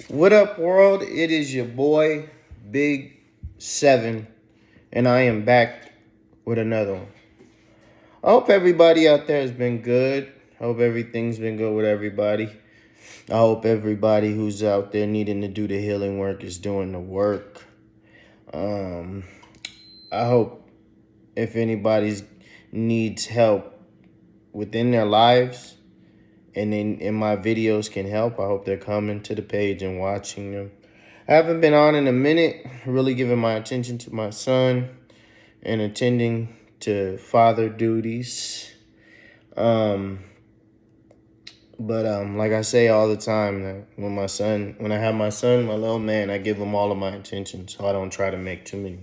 What up, world? It is your boy, Big Seven, and I am back with another one. I hope everybody out there has been good. I hope everything's been good with everybody. I hope everybody who's out there needing to do the healing work is doing the work. Um, I hope if anybody's needs help within their lives and in my videos can help, I hope they're coming to the page and watching them. I haven't been on in a minute, really giving my attention to my son and attending to father duties. Um, but like I say all the time, that when I have my son, my little man, I give him all of my attention, so I don't try to make too many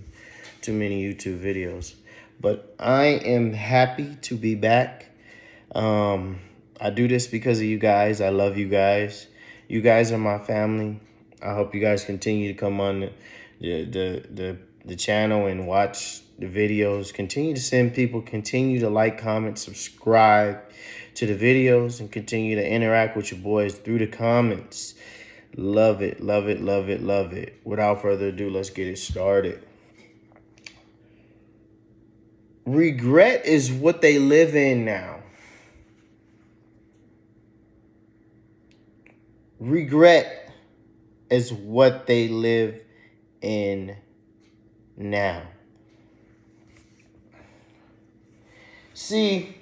YouTube videos. But I am happy to be back. I do this because of you guys. I love you guys. You guys are my family. I hope you guys continue to come on the channel and watch the videos. Continue to send people. Continue to like, comment, subscribe to the videos, and continue to interact with your boys through the comments. Love it, love it, love it, love it. Without further ado, let's get it started. Regret is what they live in now. Regret is what they live in now. See,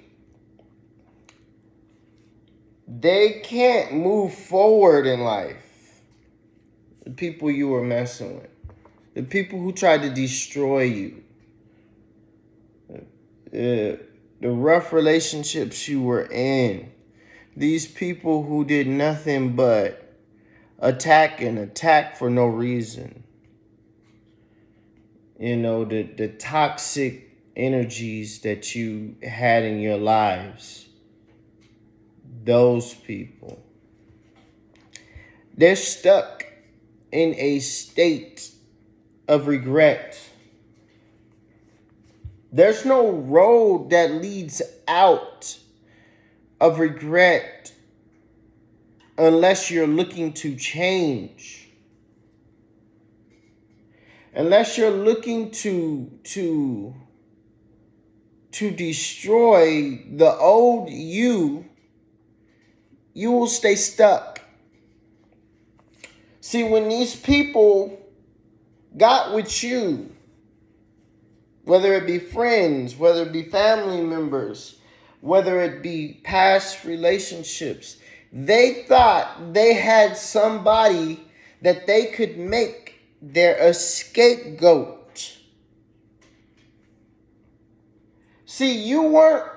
they can't move forward in life. The people you were messing with, the people who tried to destroy you, the rough relationships you were in, these people who did nothing but attack for no reason. You know, the toxic energies that you had in your lives, those people, they're stuck in a state of regret. There's no road that leads out of regret unless you're looking to change. Unless you're looking to destroy the old you will stay stuck. See, when these people got with you, whether it be friends, whether it be family members, whether it be past relationships, they thought they had somebody that they could make their scapegoat. See, you weren't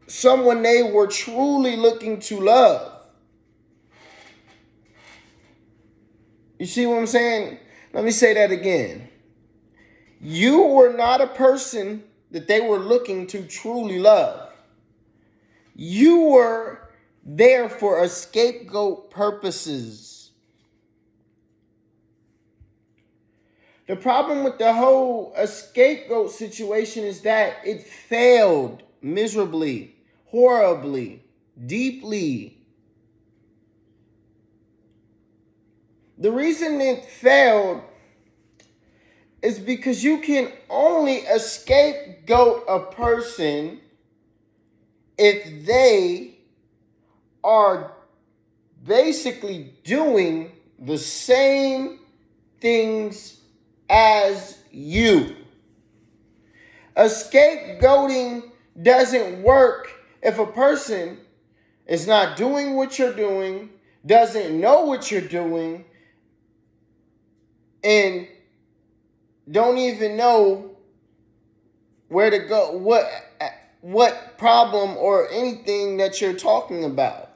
someone they were truly looking to love. You see what I'm saying? Let me say that again. You were not a person that they were looking to truly love. You were there for a scapegoat purposes. The problem with the whole scapegoat situation is that it failed miserably, horribly, deeply. The reason it failed is because you can only scapegoat a person if they are basically doing the same things as you. Scapegoating doesn't work if a person is not doing what you're doing, doesn't know what you're doing, and don't even know where to go, what problem or anything that you're talking about.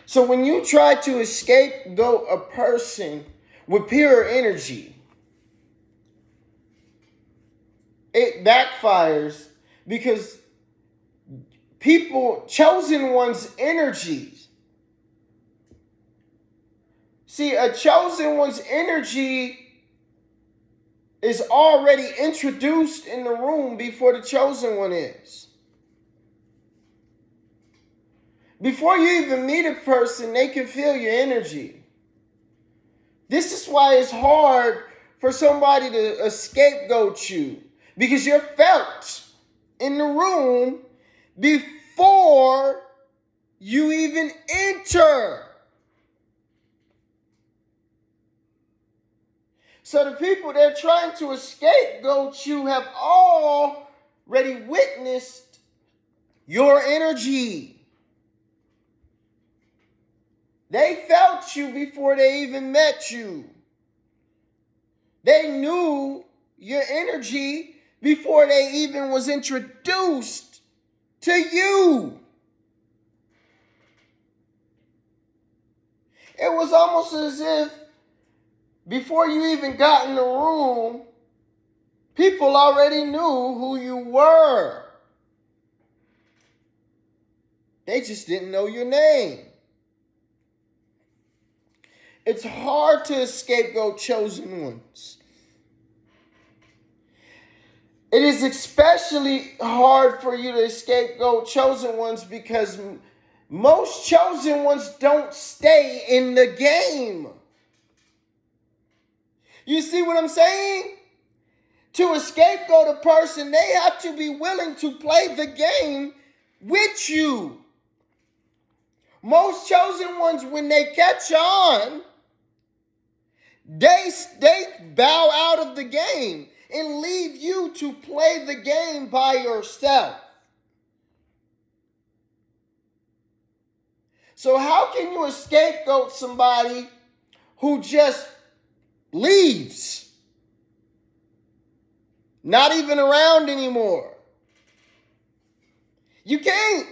So when you try to scapegoat a person with pure energy, it backfires because chosen one's energies. See, a chosen one's energy is already introduced in the room before the chosen one is. Before you even meet a person, they can feel your energy. This is why it's hard for somebody to scapegoat you, because you're felt in the room before you even enter. So the people that are trying to scapegoat you have already witnessed your energy. They felt you before they even met you. They knew your energy before they even was introduced to you. It was almost as if before you even got in the room, people already knew who you were. They just didn't know your name. It's hard to scapegoat chosen ones. It is especially hard for you to scapegoat chosen ones because most chosen ones don't stay in the game. You see what I'm saying? To scapegoat a person, they have to be willing to play the game with you. Most chosen ones, when they catch on, they bow out of the game and leave you to play the game by yourself. So how can you scapegoat somebody who just leaves? Not even around anymore. You can't.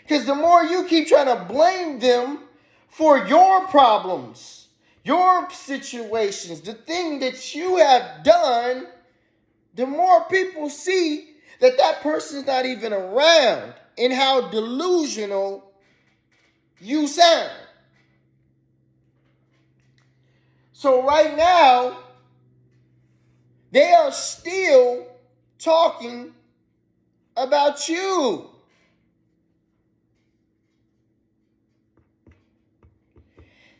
Because the more you keep trying to blame them for your problems, your situations, the thing that you have done, the more people see that that person's not even around and how delusional you sound. So right now, they are still talking about you.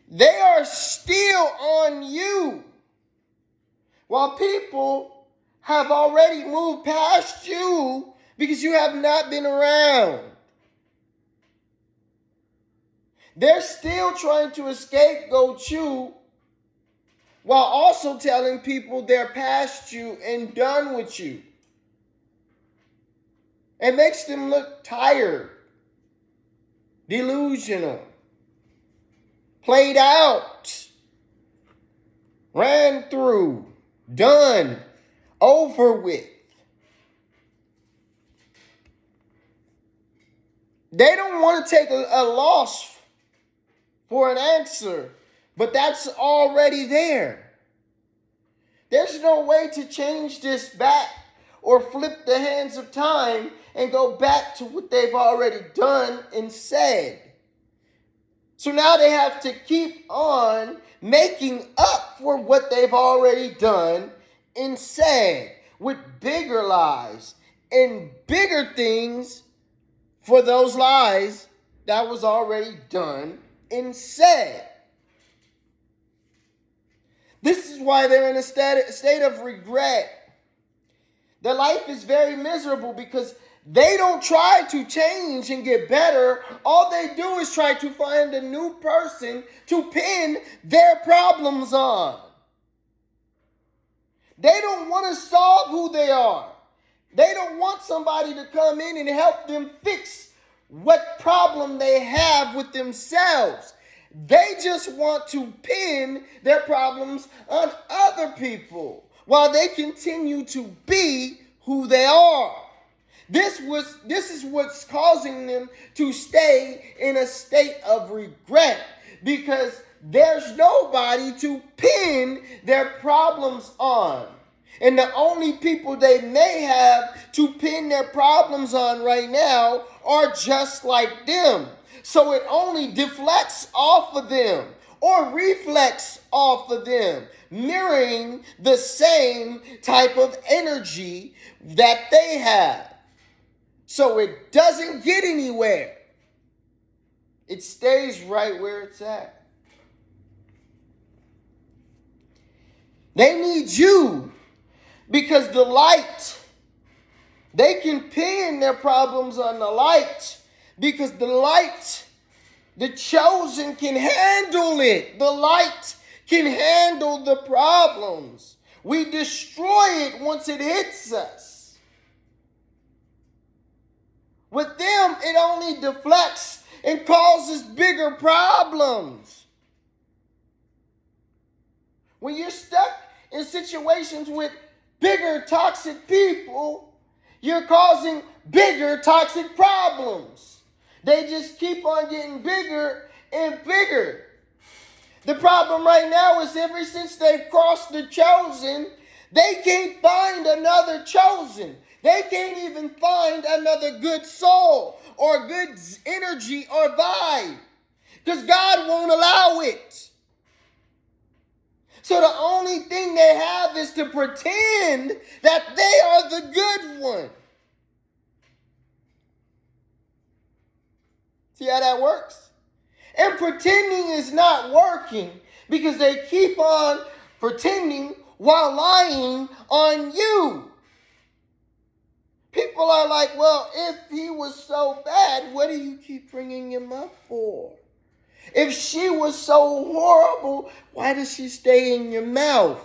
They are still on you. While people have already moved past you because you have not been around. They're still trying to scapegoat you while also telling people they're past you and done with you. It makes them look tired, delusional, played out, ran through, done, over with. They don't want to take a loss for an answer, but that's already there. There's no way to change this back or flip the hands of time and go back to what they've already done and said. So now they have to keep on making up for what they've already done and said with bigger lies and bigger things for those lies that was already done and said. This is why they're in a state of regret. Their life is very miserable because they don't try to change and get better. All they do is try to find a new person to pin their problems on. They don't want to solve who they are. They don't want somebody to come in and help them fix what problem they have with themselves. They just want to pin their problems on other people while they continue to be who they are. This is what's causing them to stay in a state of regret because there's nobody to pin their problems on. And the only people they may have to pin their problems on right now are just like them. So it only deflects off of them or reflects off of them, mirroring the same type of energy that they have. So it doesn't get anywhere. It stays right where it's at. They need you because the light, they can pin their problems on the light because the light, the chosen can handle it. The light can handle the problems. We destroy it once it hits us. With them, it only deflects and causes bigger problems. When you're stuck in situations with bigger toxic people, you're causing bigger toxic problems. They just keep on getting bigger and bigger. The problem right now is ever since they've crossed the chosen, they can't find another chosen. They can't even find another good soul or good energy or vibe because God won't allow it. So the only thing they have is to pretend that they are the good one. See how that works? And pretending is not working because they keep on pretending while lying on you. People are like, well, if he was so bad, what do you keep bringing him up for? If she was so horrible, why does she stay in your mouth?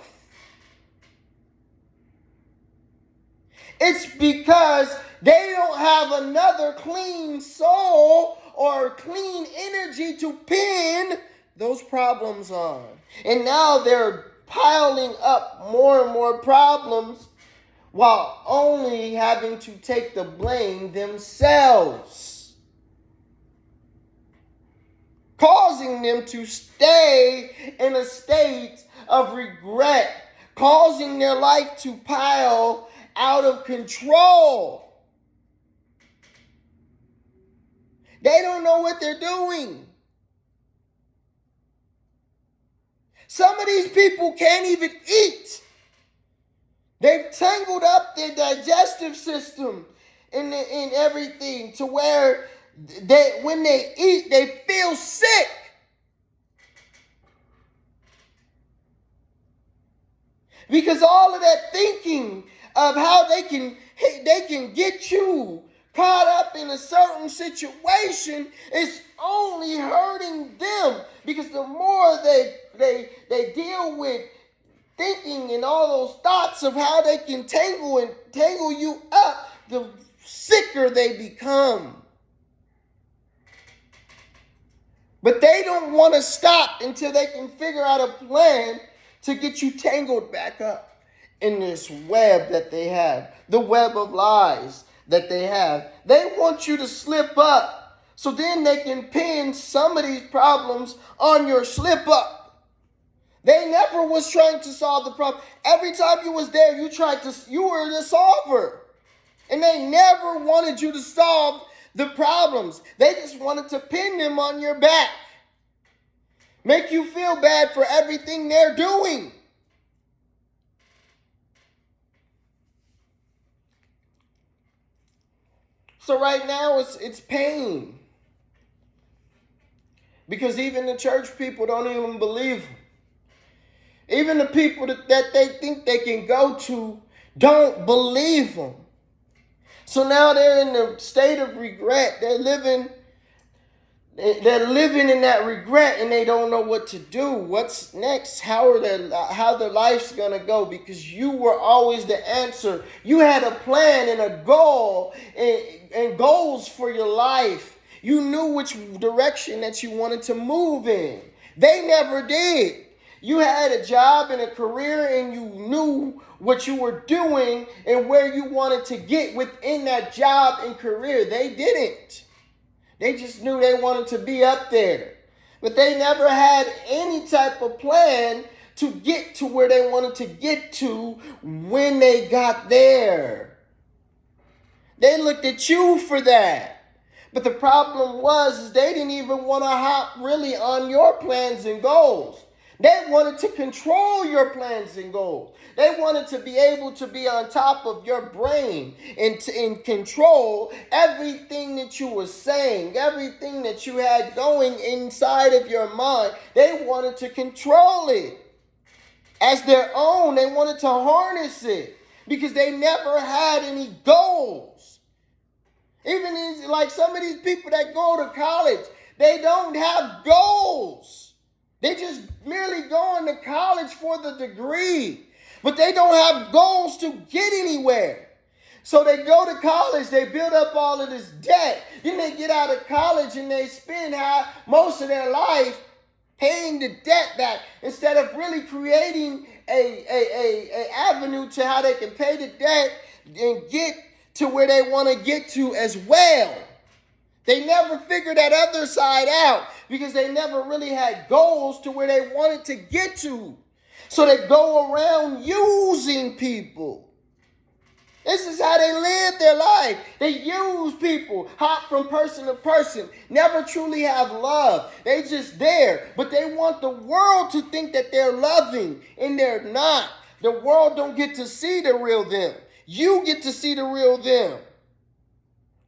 It's because they don't have another clean soul or clean energy to pin those problems on. And now they're piling up more and more problems while only having to take the blame themselves, causing them to stay in a state of regret, causing their life to pile out of control. They don't know what they're doing. Some of these people can't even eat. They've tangled up their digestive system and everything to where when they eat, they feel sick. Because all of that thinking of how they can get you caught up in a certain situation is only hurting them. Because the more they deal with thinking and all those thoughts of how they can tangle you up, the sicker they become. But they don't want to stop until they can figure out a plan to get you tangled back up in this web that they have, the web of lies that they have. They want you to slip up so then they can pin some of these problems on your slip up. They never was trying to solve the problem. Every time you was there, you were the solver. And they never wanted you to solve the problems. They just wanted to pin them on your back. Make you feel bad for everything they're doing. So right now it's pain. Because even the church people don't even believe them. Even the people that they think they can go to don't believe them. So now they're in the state of regret. They're living in that regret and they don't know what to do. What's next? How their life's going to go, because you were always the answer. You had a plan and a goal and goals for your life. You knew which direction that you wanted to move in. They never did. You had a job and a career and you knew what you were doing and where you wanted to get within that job and career. They didn't. They just knew they wanted to be up there. But they never had any type of plan to get to where they wanted to get to when they got there. They looked at you for that. But the problem was they didn't even want to hop really on your plans and goals. They wanted to control your plans and goals. They wanted to be able to be on top of your brain and control everything that you were saying, everything that you had going inside of your mind. They wanted to control it as their own. They wanted to harness it because they never had any goals. Even like some of these people that go to college, they don't have goals. They just merely going to college for the degree, but they don't have goals to get anywhere. So they go to college, they build up all of this debt. Then they get out of college and they spend most of their life paying the debt back instead of really creating a avenue to how they can pay the debt and get to where they want to get to as well. They never figured that other side out because they never really had goals to where they wanted to get to. So they go around using people. This is how they live their life. They use people, hop from person to person, never truly have love. They just there, but they want the world to think that they're loving, and they're not. The world don't get to see the real them. You get to see the real them.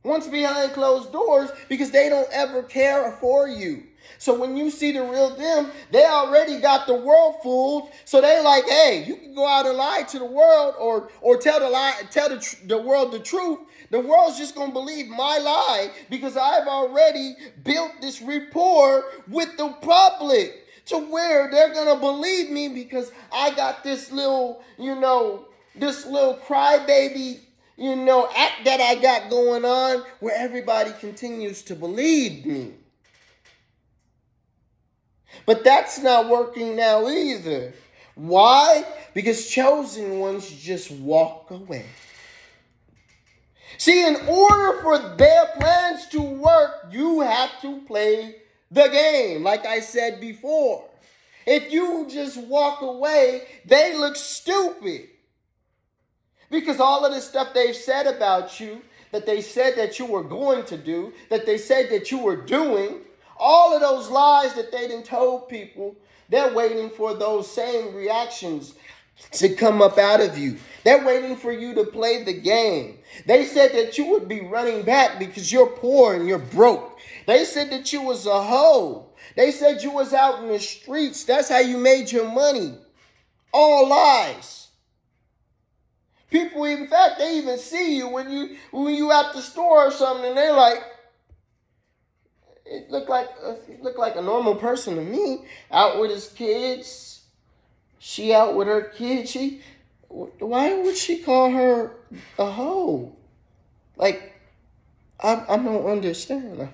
Once behind closed doors, because they don't ever care for you. So when you see the real them, they already got the world fooled. So they like, hey, you can go out and lie to the world or tell the world the truth. The world's just going to believe my lie because I've already built this rapport with the public to where they're going to believe me because I got this little crybaby, act that I got going on where everybody continues to believe me. But that's not working now either. Why? Because chosen ones just walk away. See, in order for their plans to work, you have to play the game, like I said before. If you just walk away, they look stupid. Because all of the stuff they've said about you, that they said that you were going to do, that they said that you were doing, all of those lies that they done told people, they're waiting for those same reactions to come up out of you. They're waiting for you to play the game. They said that you would be running back because you're poor and you're broke. They said that you was a hoe. They said you was out in the streets. That's how you made your money. All lies. People, in fact, they even see you when you at the store or something, and they're like, it looked like a normal person to me. Out with his kids. She out with her kids. Why would she call her a hoe? Like, I don't understand.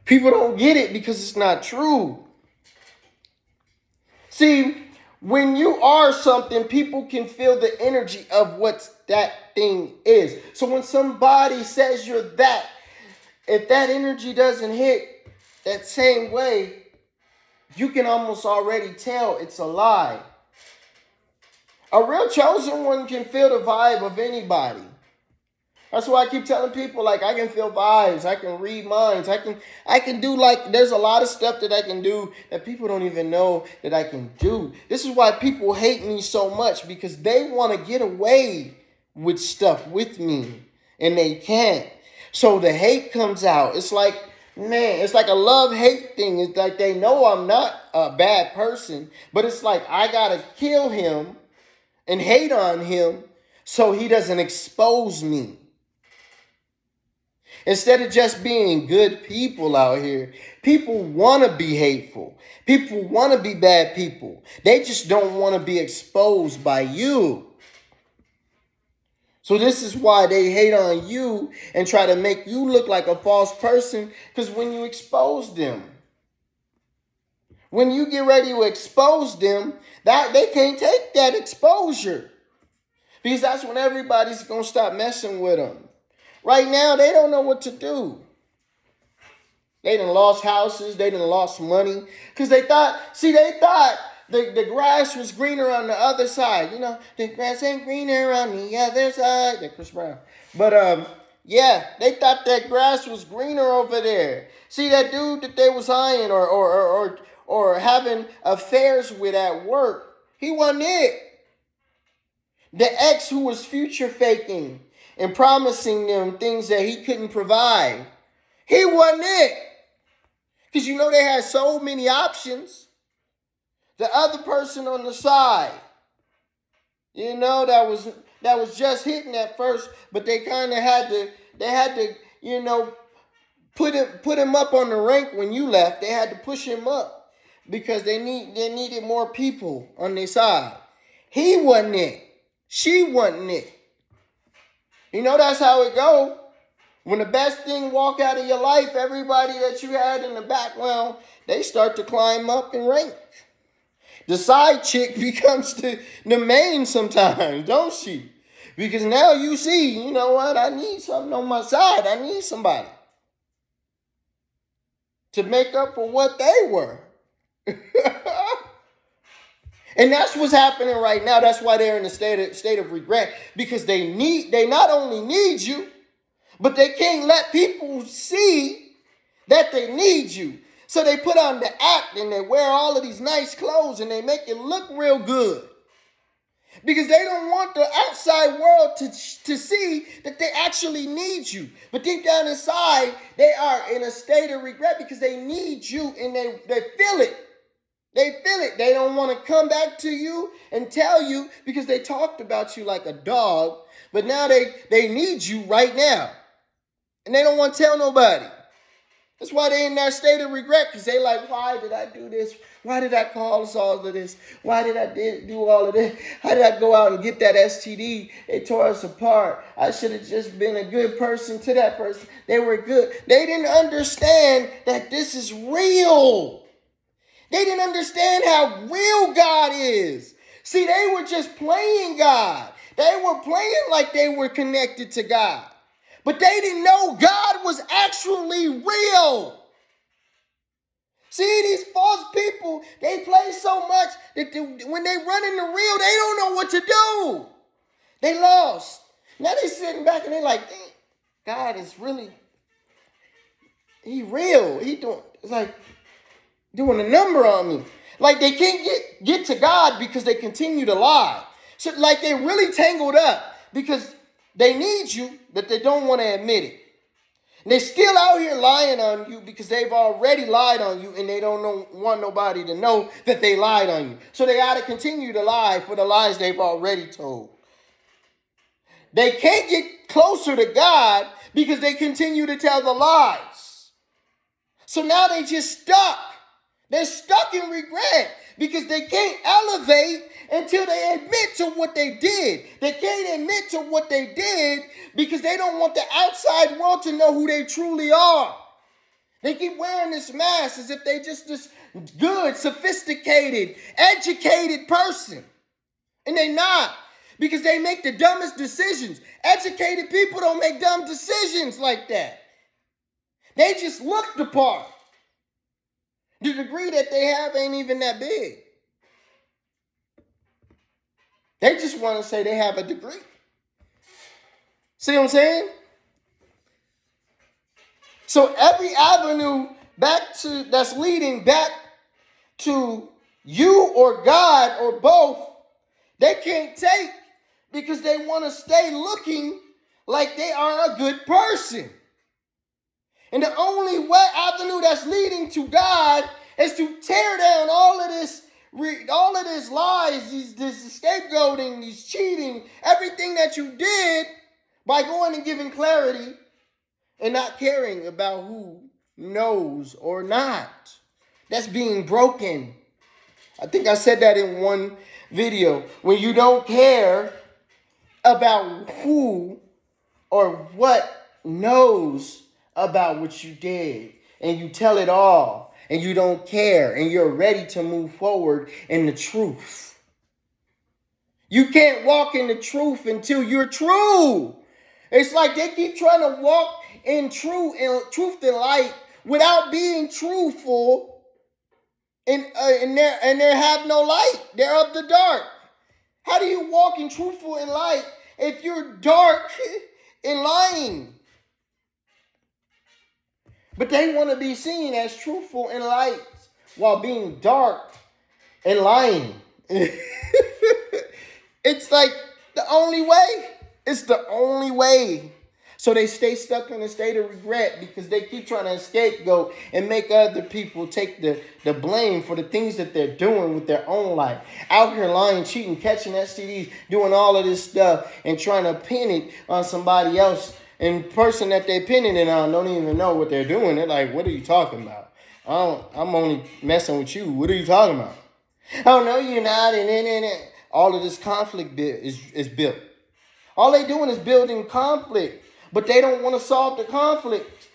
People don't get it because it's not true. See, when you are something, people can feel the energy of what that thing is. So when somebody says you're that, if that energy doesn't hit that same way, you can almost already tell it's a lie. A real chosen one can feel the vibe of anybody. That's why I keep telling people, like, I can feel vibes, I can read minds, I can do, like, there's a lot of stuff that I can do that people don't even know that I can do. This is why people hate me so much, because they want to get away with stuff with me, and they can't. So the hate comes out. It's like, man, it's like a love-hate thing. It's like they know I'm not a bad person, but it's like I got to kill him and hate on him so he doesn't expose me. Instead of just being good people out here, people want to be hateful. People want to be bad people. They just don't want to be exposed by you. So this is why they hate on you and try to make you look like a false person, because when you expose them, when you get ready to expose them, that they can't take that exposure, because that's when everybody's going to stop messing with them. Right now, they don't know what to do. They done lost houses. They done lost money. Because they thought the grass was greener on the other side. The grass ain't greener on the other side. That Chris Brown. But Yeah, they thought that grass was greener over there. See that dude that they was eyeing or having affairs with at work. He wasn't it. The ex who was future faking and promising them things that he couldn't provide. He wasn't it. Because you know they had so many options. The other person on the side, you know, that was just hitting at first, but they kind of had to, you know, put him up on the rank when you left. They had to push him up because they needed more people on their side. He wasn't it. She wasn't it. You know that's how it go. When the best thing walk out of your life, everybody that you had in the background, they start to climb up in rank. The side chick becomes the main sometimes, don't she? Because now you see, you know what? I need something on my side. I need somebody to make up for what they were. And that's what's happening right now. That's why they're in a state of regret. Because they not only need you, but they can't let people see that they need you. So they put on the act and they wear all of these nice clothes and they make it look real good. Because they don't want the outside world to see that they actually need you. But deep down inside, they are in a state of regret because they need you and they feel it. They feel it. They don't want to come back to you and tell you because they talked about you like a dog. But now they need you right now. And they don't want to tell nobody. That's why they're in that state of regret because they like, why did I do this? Why did I cause all of this? Why did I do all of this? How did I go out and get that STD? It tore us apart. I should have just been a good person to that person. They were good. They didn't understand that this is real. They didn't understand how real God is. See, they were just playing God. They were playing like they were connected to God. But they didn't know God was actually real. See, these false people, they play so much that when they run into real, they don't know what to do. They lost. Now they sitting back and they like, dang, God is really, he real. It's like doing a number on me. Like they can't get to God because they continue to lie. So like they really tangled up because they need you, but they don't want to admit it. And they're still out here lying on you because they've already lied on you and they don't want nobody to know that they lied on you. So they got to continue to lie for the lies they've already told. They can't get closer to God because they continue to tell the lies. So now they just stuck. They're stuck in regret because they can't elevate until they admit to what they did. They can't admit to what they did because they don't want the outside world to know who they truly are. They keep wearing this mask as if they just this good, sophisticated, educated person. And they're not because they make the dumbest decisions. Educated people don't make dumb decisions like that. They just look the part. The degree that they have ain't even that big. They just want to say they have a degree. See what I'm saying? So every avenue that's leading back to you or God or both, they can't take because they want to stay looking like they are a good person. And the only avenue that's leading to God is to tear down all of this lies, this scapegoating, these cheating, everything that you did by going and giving clarity and not caring about who knows or not. That's being broken. I think I said that in one video. When you don't care about who or what knows about what you did and you tell it all and you don't care and you're ready to move forward in the truth. You can't walk in the truth until you're true. It's like they keep trying to walk in truth and light without being truthful and they have no light. They're of the dark. How do you walk in truthful and light if you're dark and lying? But they want to be seen as truthful and light while being dark and lying. It's like the only way. It's the only way. So they stay stuck in a state of regret because they keep trying to scapegoat and make other people take the blame for the things that they're doing with their own life. Out here lying, cheating, catching STDs, doing all of this stuff and trying to pin it on somebody else. And the person that they're pinning it on don't even know what they're doing. They're like, what are you talking about? I'm only messing with you. What are you talking about? Oh, no, you're not. And all of this conflict is built. All they doing is building conflict, but they don't want to solve the conflict.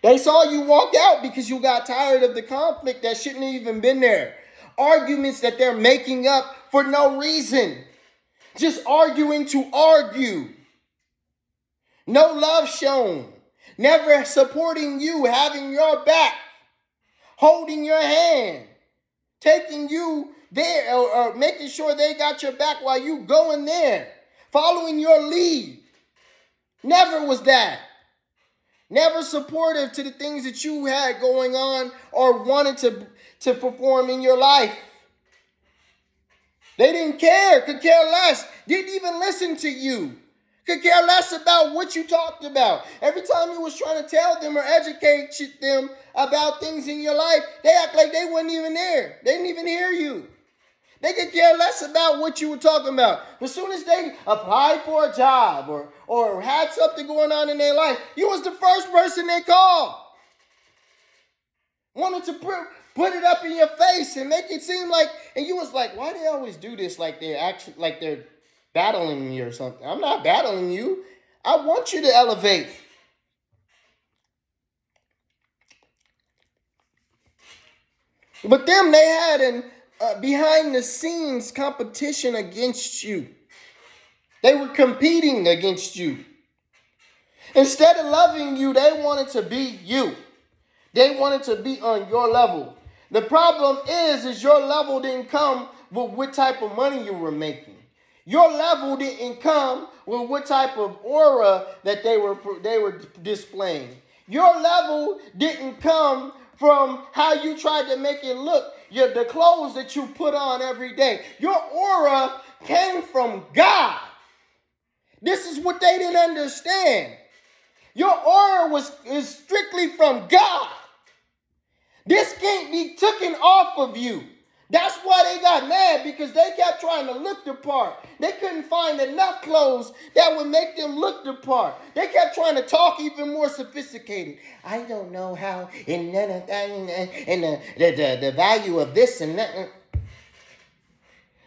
They saw you walk out because you got tired of the conflict that shouldn't have even been there. Arguments that they're making up for no reason. Just arguing to argue. No love shown. Never supporting you, having your back. Holding your hand. Taking you there or making sure they got your back while you going there. Following your lead. Never was that. Never supportive to the things that you had going on or wanted to perform in your life. They didn't care, could care less, didn't even listen to you. Could care less about what you talked about. Every time you was trying to tell them or educate them about things in your life, they act like they weren't even there. They didn't even hear you. They could care less about what you were talking about. But as soon as they applied for a job or had something going on in their life, you was the first person they called. Wanted to put it up in your face and make it seem like, and you was like, why do they always do this like they're battling me or something? I'm not battling you. I want you to elevate. But them, they had an behind the scenes competition against you. They were competing against you. Instead of loving you, they wanted to be you. They wanted to be on your level. The problem is your level didn't come with what type of money you were making. Your level didn't come with what type of aura that they were displaying. Your level didn't come from how you tried to make it look. The clothes that you put on every day. Your aura came from God. This is what they didn't understand. Your aura is strictly from God. This can't be taken off of you. That's why they got mad, because they kept trying to look the part. They couldn't find enough clothes that would make them look the part. They kept trying to talk even more sophisticated. I don't know how, and the value of this and that.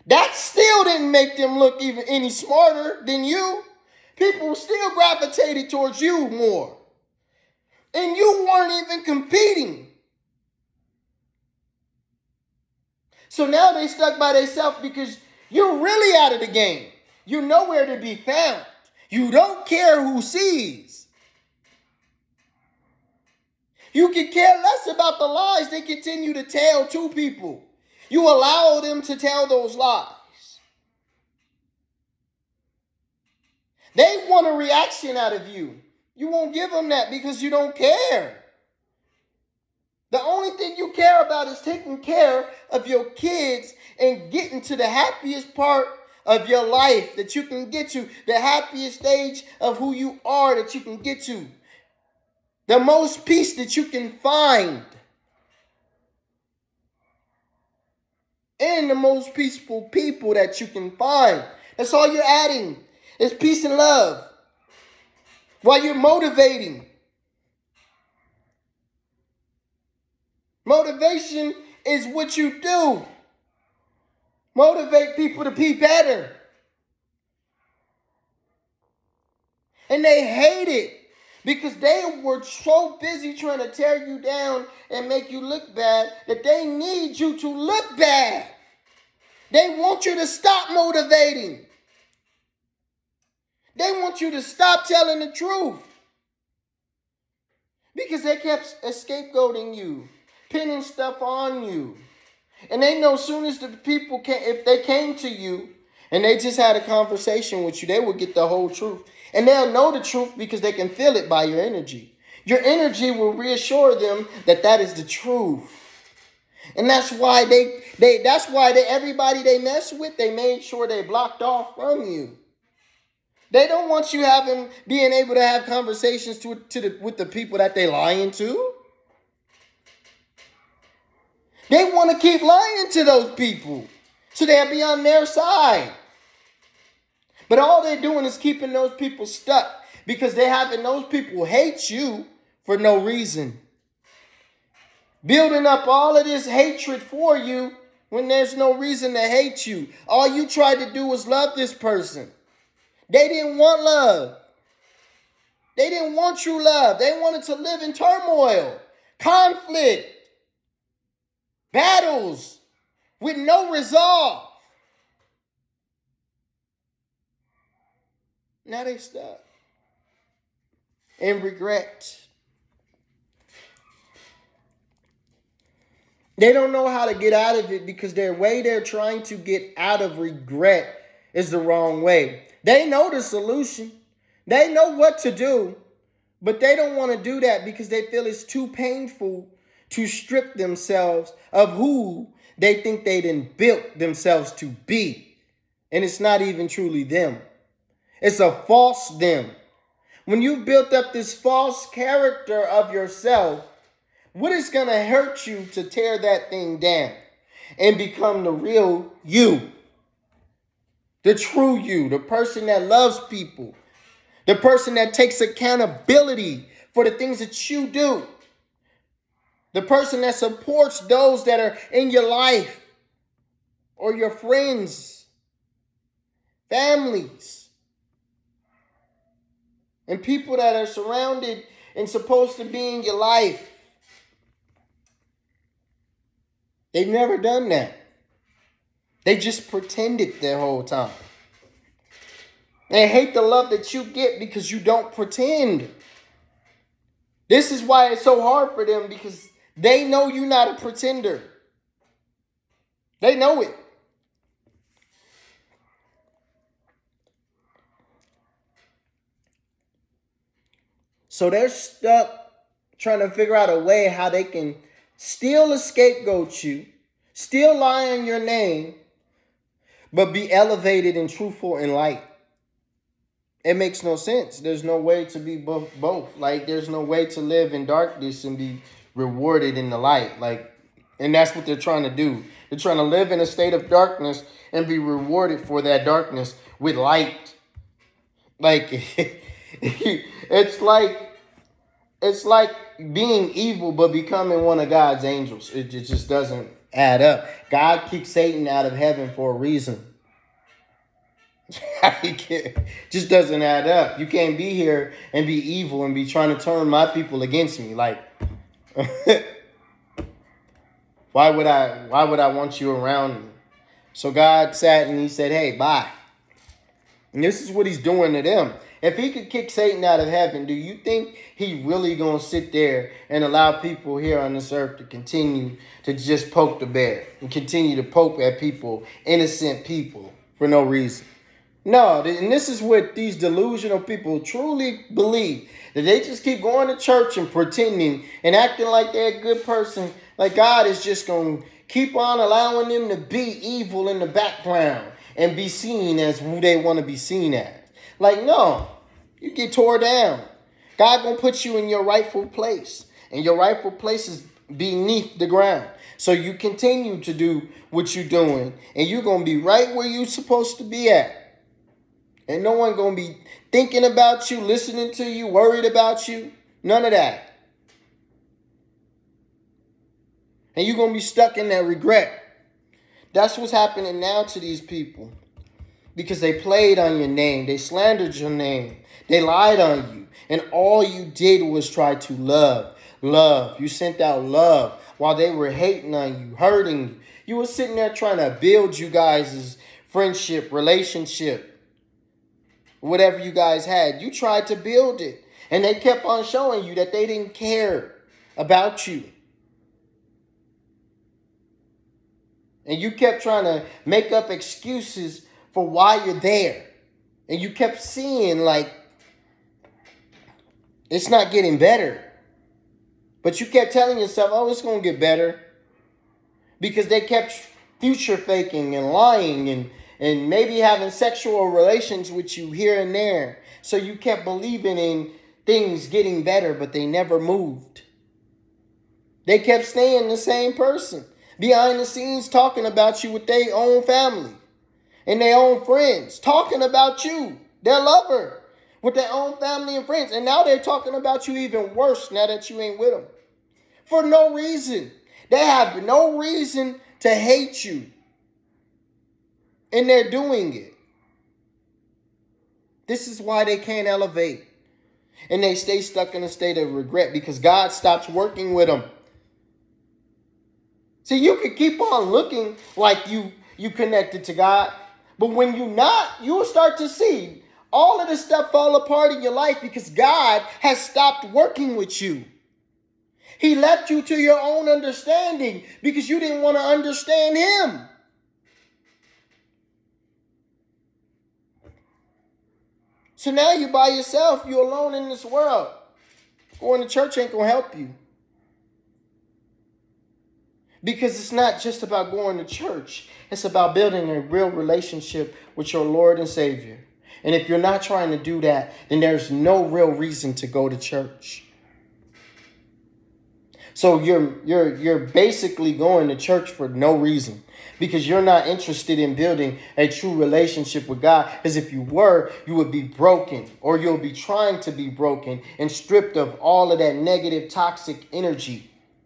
That still didn't make them look even any smarter than you. People still gravitated towards you more. And you weren't even competing. So now they stuck by themselves because you're really out of the game. You're nowhere to be found. You don't care who sees. You can care less about the lies they continue to tell to people. You allow them to tell those lies. They want a reaction out of you. You won't give them that because you don't care. The only thing you care about is taking care of your kids and getting to the happiest part of your life that you can get to. The happiest stage of who you are that you can get to. The most peace that you can find. And the most peaceful people that you can find. That's all you're adding. It's peace and love. While you're motivating. Motivation is what you do. Motivate people to be better. And they hate it because they were so busy trying to tear you down and make you look bad that they need you to look bad. They want you to stop motivating. They want you to stop telling the truth. Because they kept scapegoating you. Pinning stuff on you. And they know as soon as the people if they came to you and they just had a conversation with you, they would get the whole truth. And they'll know the truth because they can feel it by your energy. Your energy will reassure them that that is the truth. And that's why everybody they mess with, they made sure they blocked off from you. They don't want you being able to have conversations with the people that they lying to. They want to keep lying to those people so they'll be on their side. But all they're doing is keeping those people stuck because they're having those people hate you for no reason. Building up all of this hatred for you when there's no reason to hate you. All you tried to do was love this person. They didn't want love. They didn't want true love. They wanted to live in turmoil, conflict, battles with no resolve. Now they stuck in regret. They don't know how to get out of it because their way they're trying to get out of regret is the wrong way. They know the solution. They know what to do, but they don't want to do that because they feel it's too painful to strip themselves of who they think they done built themselves to be. And it's not even truly them. It's a false them. When you've built up this false character of yourself, what is going to hurt you to tear that thing down and become the real you? The true you, the person that loves people, the person that takes accountability for the things that you do, the person that supports those that are in your life or your friends, families, and people that are surrounded and supposed to be in your life. They've never done that. They just pretended the whole time. They hate the love that you get because you don't pretend. This is why it's so hard for them, because they know you're not a pretender. They know it. So they're stuck trying to figure out a way how they can still scapegoat you, still lie on your name, but be elevated and truthful in light. It makes no sense. There's no way to be both. Like, there's no way to live in darkness and be rewarded in the light. And that's what they're trying to do. They're trying to live in a state of darkness and be rewarded for that darkness with light. It's like being evil but becoming one of God's angels. It just doesn't add up. God kicked Satan out of heaven for a reason. Just doesn't add up. You can't be here and be evil and be trying to turn my people against me. Like, why would I want you around me? So God sat and he said, hey, bye. And this is what he's doing to them. If he could kick Satan out of heaven, do you think he really going to sit there and allow people here on this earth to continue to just poke the bear and continue to poke at people, innocent people, for no reason? No, and this is what these delusional people truly believe, that they just keep going to church and pretending and acting like they're a good person, like God is just going to keep on allowing them to be evil in the background and be seen as who they want to be seen as. Like, no, you get tore down. God going to put you in your rightful place, and your rightful place is beneath the ground. So you continue to do what you're doing, and you're going to be right where you're supposed to be at. And no one going to be thinking about you, listening to you, worried about you. None of that. And you're going to be stuck in that regret. That's what's happening now to these people. Because they played on your name. They slandered your name. They lied on you. And all you did was try to love. Love. You sent out love while they were hating on you, hurting you. You were sitting there trying to build you guys' friendship, relationship. Whatever you guys had, you tried to build it. And they kept on showing you that they didn't care about you. And you kept trying to make up excuses for why you're there. And you kept seeing like, it's not getting better. But you kept telling yourself, oh, it's going to get better. Because they kept future faking and lying and maybe having sexual relations with you here and there. So you kept believing in things getting better, but they never moved. They kept staying the same person behind the scenes talking about you with their own family and their own friends, talking about you, their lover, with their own family and friends. And now they're talking about you even worse now that you ain't with them. For no reason. They have no reason to hate you. And they're doing it. This is why they can't elevate. And they stay stuck in a state of regret because God stops working with them. See, you could keep on looking like you connected to God. But when you're not, you'll start to see all of this stuff fall apart in your life because God has stopped working with you. He left you to your own understanding because you didn't want to understand him. So now you're by yourself. You're alone in this world. Going to church ain't going to help you. Because it's not just about going to church. It's about building a real relationship with your Lord and Savior. And if you're not trying to do that, then there's no real reason to go to church. So you're basically going to church for no reason. Because you're not interested in building a true relationship with God. Because if you were, you would be broken. Or you'll be trying to be broken and stripped of all of that negative, toxic energy.